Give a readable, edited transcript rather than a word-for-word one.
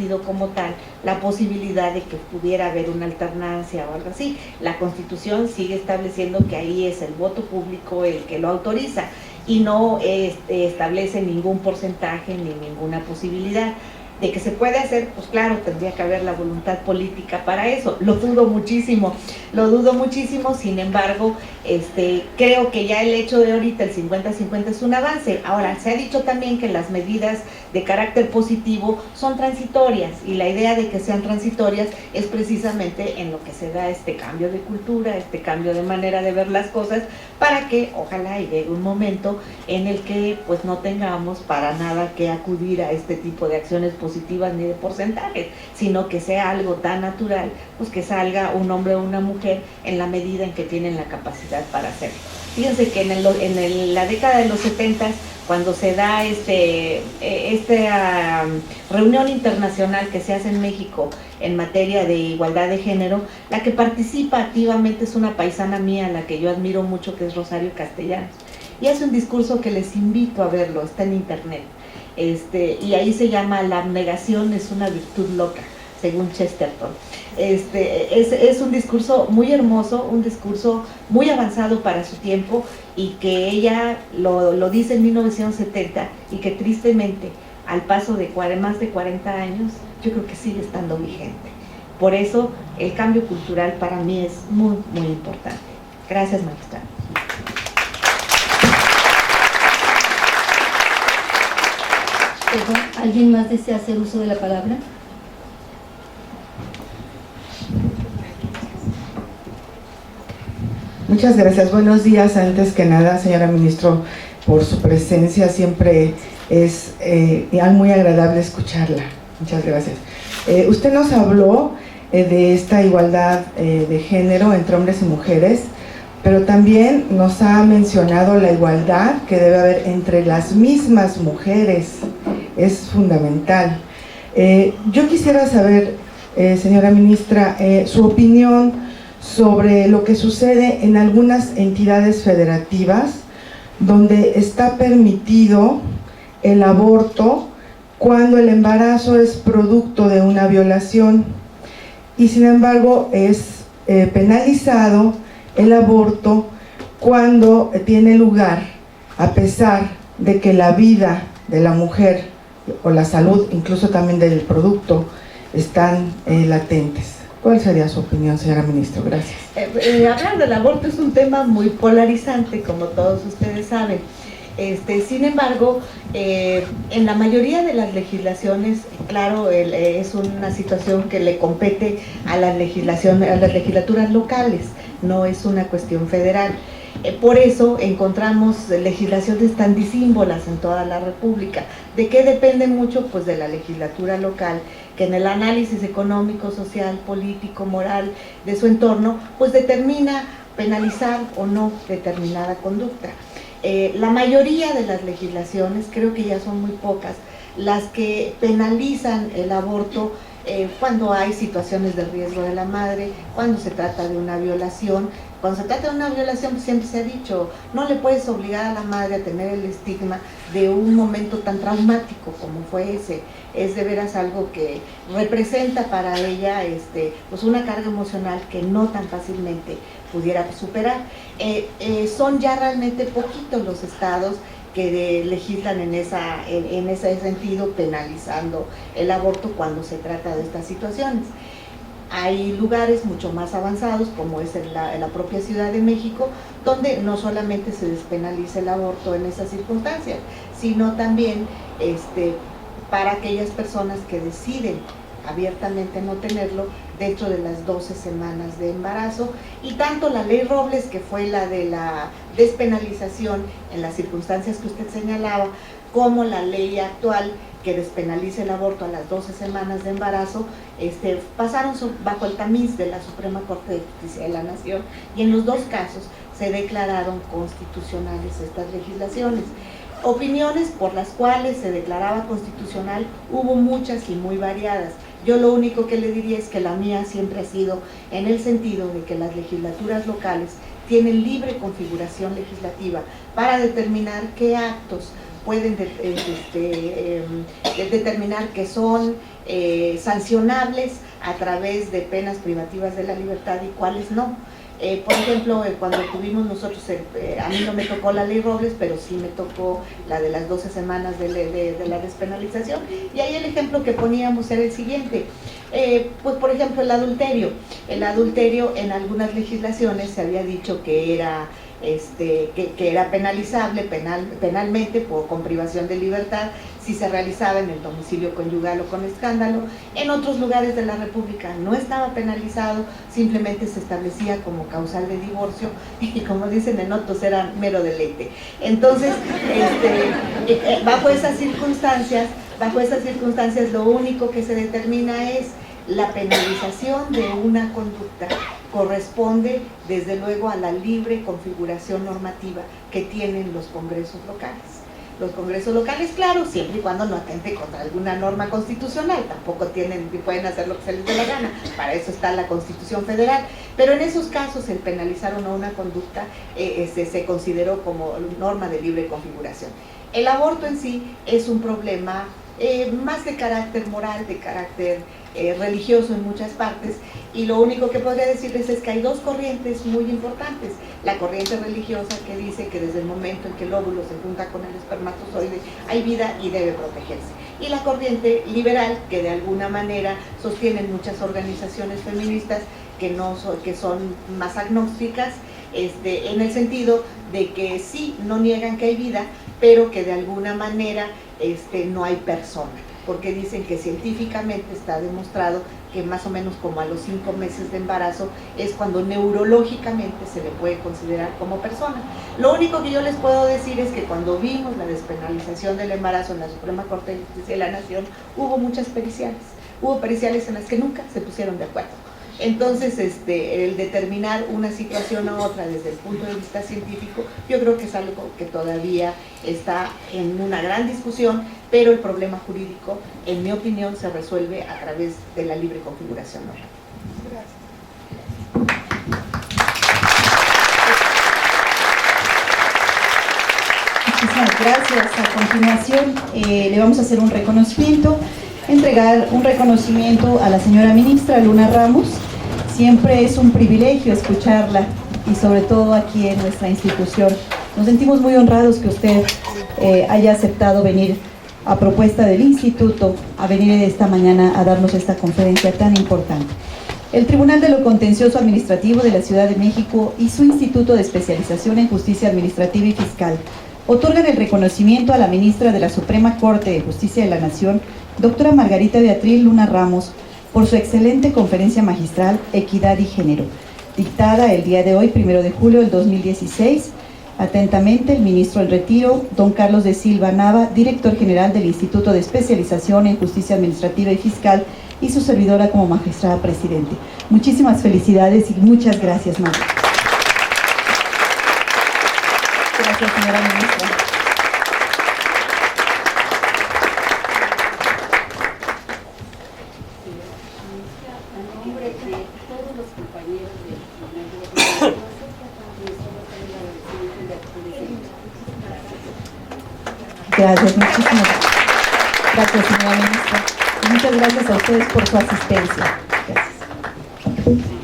establecido como tal la posibilidad de que pudiera haber una alternancia o algo así. La Constitución sigue estableciendo que ahí es el voto público el que lo autoriza y no establece ningún porcentaje ni ninguna posibilidad. De que se puede hacer, pues claro, tendría que haber la voluntad política para eso. Lo dudo muchísimo, sin embargo, creo que ya el hecho de ahorita el 50-50 es un avance. Ahora, se ha dicho también que las medidas de carácter positivo son transitorias, y la idea de que sean transitorias es precisamente en lo que se da este cambio de cultura, este cambio de manera de ver las cosas, para que ojalá llegue un momento en el que pues no tengamos para nada que acudir a este tipo de acciones positivas ni de porcentajes, sino que sea algo tan natural, pues que salga un hombre o una mujer en la medida en que tienen la capacidad para hacerlo. Fíjense que en la década de los 70, cuando se da esta reunión internacional que se hace en México en materia de igualdad de género, la que participa activamente es una paisana mía, a la que yo admiro mucho, que es Rosario Castellanos, y hace un discurso que les invito a verlo, está en internet, y ahí se llama La abnegación es una virtud loca, según Chesterton. Es un discurso muy hermoso, un discurso muy avanzado para su tiempo, y que ella lo dice en 1970, y que tristemente al paso de más de 40 años yo creo que sigue estando vigente. Por eso el cambio cultural para mí es muy, muy importante. Gracias, maestra. ¿Alguien más desea hacer uso de la palabra? Muchas gracias. Buenos días. Antes que nada, señora ministro, por su presencia. Siempre es muy agradable escucharla. Muchas gracias. Usted nos habló de esta igualdad de género entre hombres y mujeres, pero también nos ha mencionado la igualdad que debe haber entre las mismas mujeres. Es fundamental. Yo quisiera saber, señora ministra, su opinión sobre lo que sucede en algunas entidades federativas donde está permitido el aborto cuando el embarazo es producto de una violación, y sin embargo es penalizado el aborto cuando tiene lugar a pesar de que la vida de la mujer o la salud, incluso también del producto, están latentes. ¿Cuál sería su opinión, señora ministra? Gracias. Hablar del aborto es un tema muy polarizante, como todos ustedes saben. Sin embargo, en la mayoría de las legislaciones, claro, es una situación que le compete a las legislaturas locales, no es una cuestión federal. Por eso encontramos legislaciones tan disímbolas en toda la República. ¿De qué depende mucho? Pues de la legislatura local, que en el análisis económico, social, político, moral de su entorno, pues determina penalizar o no determinada conducta. La mayoría de las legislaciones, creo que ya son muy pocas, las que penalizan el aborto cuando hay situaciones de riesgo de la madre, cuando se trata de una violación. Cuando se trata de una violación, siempre se ha dicho, no le puedes obligar a la madre a tener el estigma de un momento tan traumático como fue ese. Es de veras algo que representa para ella pues una carga emocional que no tan fácilmente pudiera superar. Son ya realmente poquitos los estados que legislan en ese sentido, penalizando el aborto cuando se trata de estas situaciones. Hay lugares mucho más avanzados, como es en la propia Ciudad de México, donde no solamente se despenaliza el aborto en esas circunstancias, sino también para aquellas personas que deciden abiertamente no tenerlo dentro de las 12 semanas de embarazo. Y tanto la ley Robles, que fue la de la despenalización en las circunstancias que usted señalaba, como la ley actual que despenaliza el aborto a las 12 semanas de embarazo, pasaron bajo el tamiz de la Suprema Corte de Justicia de la Nación, y en los dos casos se declararon constitucionales estas legislaciones. Opiniones por las cuales se declaraba constitucional hubo muchas y muy variadas. Yo lo único que le diría es que la mía siempre ha sido en el sentido de que las legislaturas locales tienen libre configuración legislativa para determinar qué actos pueden determinar que son sancionables a través de penas privativas de la libertad y cuáles no. Por ejemplo, cuando tuvimos nosotros, a mí no me tocó la ley Robles, pero sí me tocó la de las 12 semanas de la despenalización, y ahí el ejemplo que poníamos era el siguiente. Pues por ejemplo el adulterio en algunas legislaciones se había dicho que era penalizable penalmente con privación de libertad si se realizaba en el domicilio conyugal o con escándalo. En otros lugares de la República no estaba penalizado, simplemente se establecía como causal de divorcio y, como dicen en otros, era mero deleite. Entonces, bajo esas circunstancias lo único que se determina es la penalización de una conducta corresponde desde luego a la libre configuración normativa que tienen los congresos locales. Los congresos locales, claro, siempre y cuando no atente contra alguna norma constitucional, tampoco pueden hacer lo que se les dé la gana, para eso está la Constitución Federal, pero en esos casos el penalizar o no una conducta se consideró como norma de libre configuración. El aborto en sí es un problema más de carácter moral, de carácter religioso en muchas partes, y lo único que podría decirles es que hay dos corrientes muy importantes: la corriente religiosa, que dice que desde el momento en que el óvulo se junta con el espermatozoide hay vida y debe protegerse, y la corriente liberal, que de alguna manera sostienen muchas organizaciones feministas que son más agnósticas, en el sentido de que sí, no niegan que hay vida, pero que de alguna manera no hay persona, porque dicen que científicamente está demostrado que más o menos como a los 5 meses de embarazo es cuando neurológicamente se le puede considerar como persona. Lo único que yo les puedo decir es que cuando vimos la despenalización del embarazo en la Suprema Corte de Justicia de la Nación, hubo muchas periciales, en las que nunca se pusieron de acuerdo. Entonces, el determinar una situación u otra desde el punto de vista científico, yo creo que es algo que todavía está en una gran discusión, pero el problema jurídico, en mi opinión, se resuelve a través de la libre configuración normativa. Muchísimas gracias. A continuación, le vamos a hacer un reconocimiento, entregar un reconocimiento a la señora ministra Luna Ramos. Siempre es un privilegio escucharla, y sobre todo aquí en nuestra institución. Nos sentimos muy honrados que usted haya aceptado venir a propuesta del instituto, a venir esta mañana a darnos esta conferencia tan importante. El Tribunal de lo Contencioso Administrativo de la Ciudad de México y su Instituto de Especialización en Justicia Administrativa y Fiscal otorgan el reconocimiento a la ministra de la Suprema Corte de Justicia de la Nación, doctora Margarita Beatriz Luna Ramos, por su excelente conferencia magistral Equidad y Género, dictada el día de hoy, 1 de julio del 2016. Atentamente, el ministro en retiro, don Carlos de Silva Nava, director general del Instituto de Especialización en Justicia Administrativa y Fiscal, y su servidora como magistrada presidente. Muchísimas felicidades y muchas gracias, Marta. Gracias, señora ministra. Gracias, muchísimas gracias, señora ministra. Muchas gracias a ustedes por su asistencia. Gracias.